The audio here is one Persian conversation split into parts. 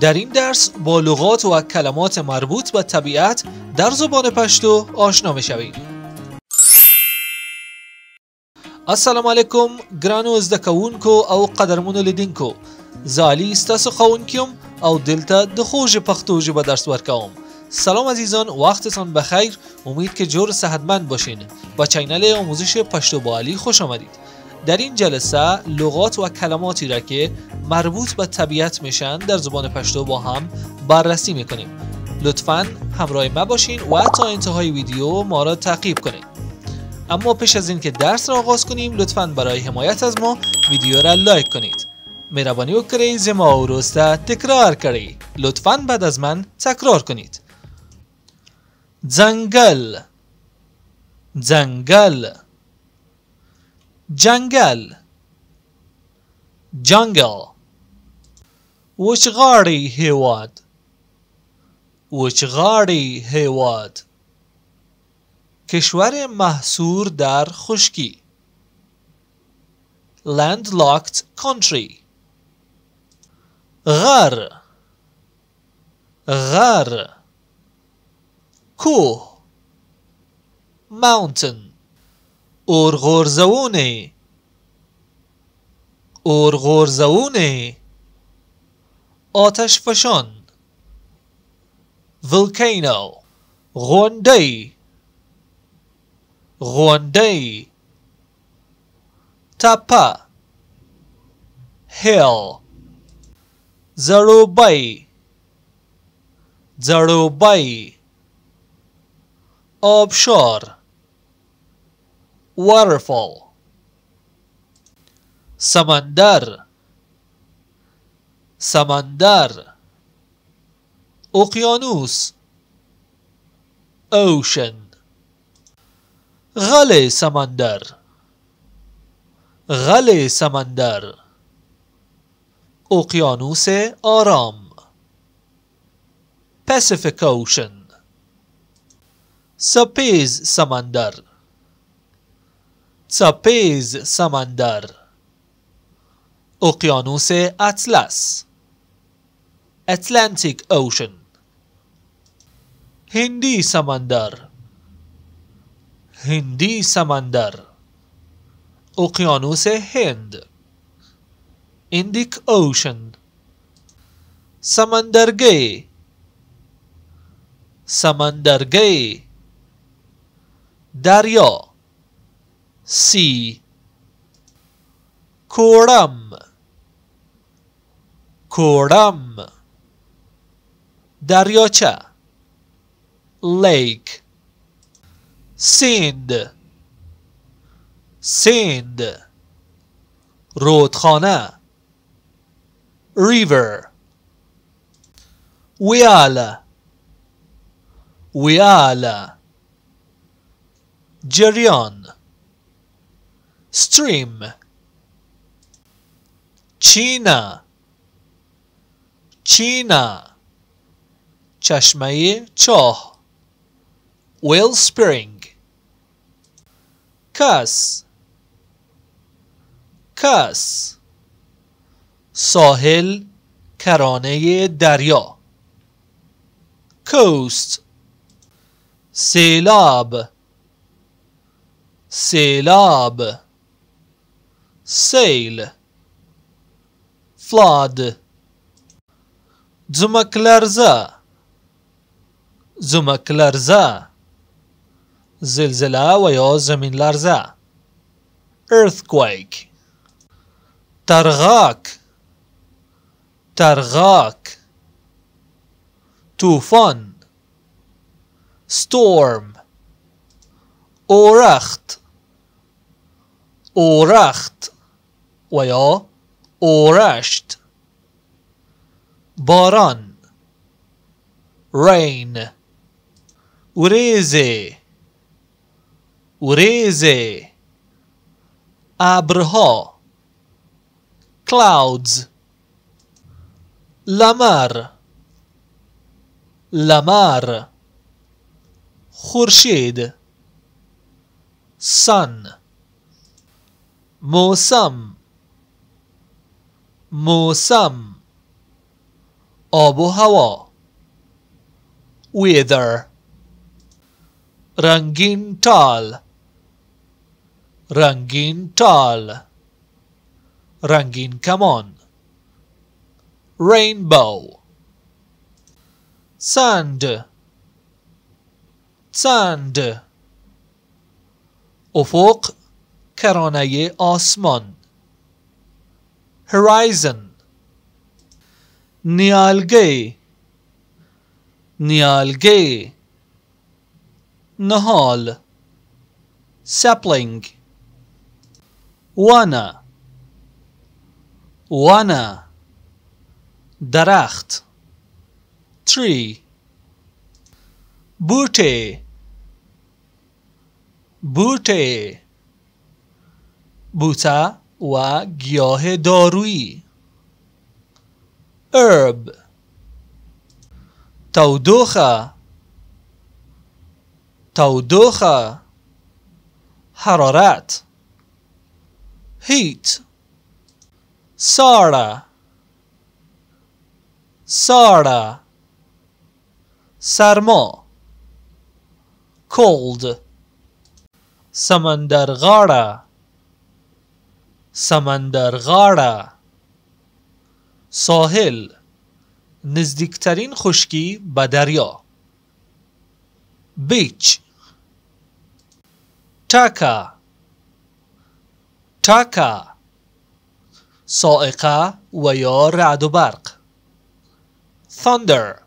در این درس با لغات و کلمات مربوط به طبیعت در زبان پشتو آشنا می‌شوید. السلام علیکم ګرانو زده کوونکو او قدرمنو لیدونکو، زه علي ستاسو ښوونکی یم او دلته د خوږې پښتو ژبه درس ورکوم. سلام عزیزان، وقتتان بخیر. امید که جور صحتمند باشین. با چینل آموزش پشتو با علی خوش آمدید. در این جلسه لغات و کلماتی را که مربوط به طبیعت میشن در زبان پشتو با هم بررسی میکنیم. لطفاً همراه ما باشین و تا انتهای ویدیو ما را تعقیب کنید. اما پیش از این که درس را آغاز کنیم، لطفاً برای حمایت از ما ویدیو را لایک کنید. مهربانی وکړئ زما وروسته تکرار کړئ. لطفاً بعد از من تکرار کنید. ځنګل، ځنګل، جنگل، جنگل، وچغاړی هیواد، وچغاړی هیواد، کشور محصور در خشکی، landlocked country، غر، غر، کوه، mountain، اورغورزونه، اورغورزونه، آتش فشان، volcano، غونډۍ، غونډۍ، تپه، hill، ځړوبی، ځړوبی، آبشار، waterfall، سمندر، سمندر، اقیانوس، ocean، غل سمندر، غل سمندر، اقیانوس آرام، Pacific Ocean، سپیز سمندر، سپیز سمندر، اقیانوس اطلس، Atlantic Ocean، هندی سمندر، هندی سمندر، اقیانوس هند، Indic Ocean، سمندرگی، سمندرگی، دریا، sea، کورم، کورم، دریاچه، lake، سیند، سیند، رودخانه، river، ویاله، ویاله، جریان، stream، چینه، چینه، چشمه چاه، wellspring، کس، کس، ساحل، کرانه دریا، coast، سیلاب، سیلاب، سیل، flood، ځمکلرزه، ځمکلرزه، زلزله و یا زمین لرزه، earthquake، ترغاک، ترغاک، طوفان، storm، اورخت، اورخت و یا اورشت، باران، rain، وریزه، وریزه، ابرها، clouds، لمر، لمر، خورشید، sun، موسم، موسم، آب و هوا weather. رنگین تال رنگین تال رنگین کمان rainbow. sand sand. افق کرانه آسمان horizon. نیالگی نیالگی نهال sapling. ونه ونه درخت tree. بوته بوته بوته و گیاه دارویی herb. تودوخه تودوخه حرارت heat. سارا سارا سرما cold. سمندرغاړه سمندرغاړه ساحل نزدیکترین خشکی به دریا بیچ. تاکا تاکا صاعقه و یا رعد و برق thunder.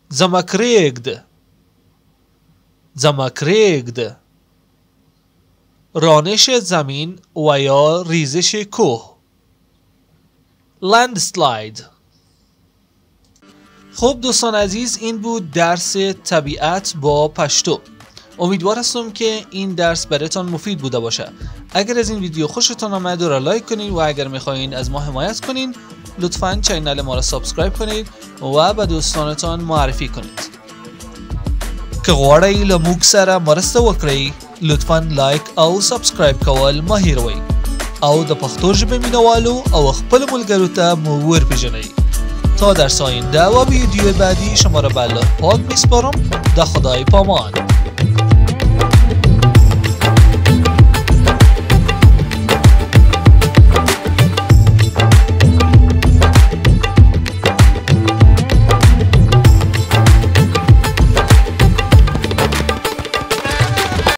زمکریگد زمکریگد رانش زمین و یا ریزش کوه landslide. خب دوستان عزیز، این بود درس طبیعت با پشتو. امیدوار هستم که این درس براتون مفید بوده باشه. اگر از این ویدیو خوشتون آمد را لایک کنید و اگر میخواین از ما حمایت کنین لطفاً چینل ما را سابسکرایب کنید و به دوستانتان معرفی کنید. که غواړئ له موږ سره مرسته وکړئ لطفاً لایک او سابسکرایب کول مه هیروئ او د پښتو ژبې مینوالو او خپل ملګرو ته مو ورپېژنئ. تا درس آینده و ویدیو بعدی شما را به الله پاک میسپارم. د خدای پامان.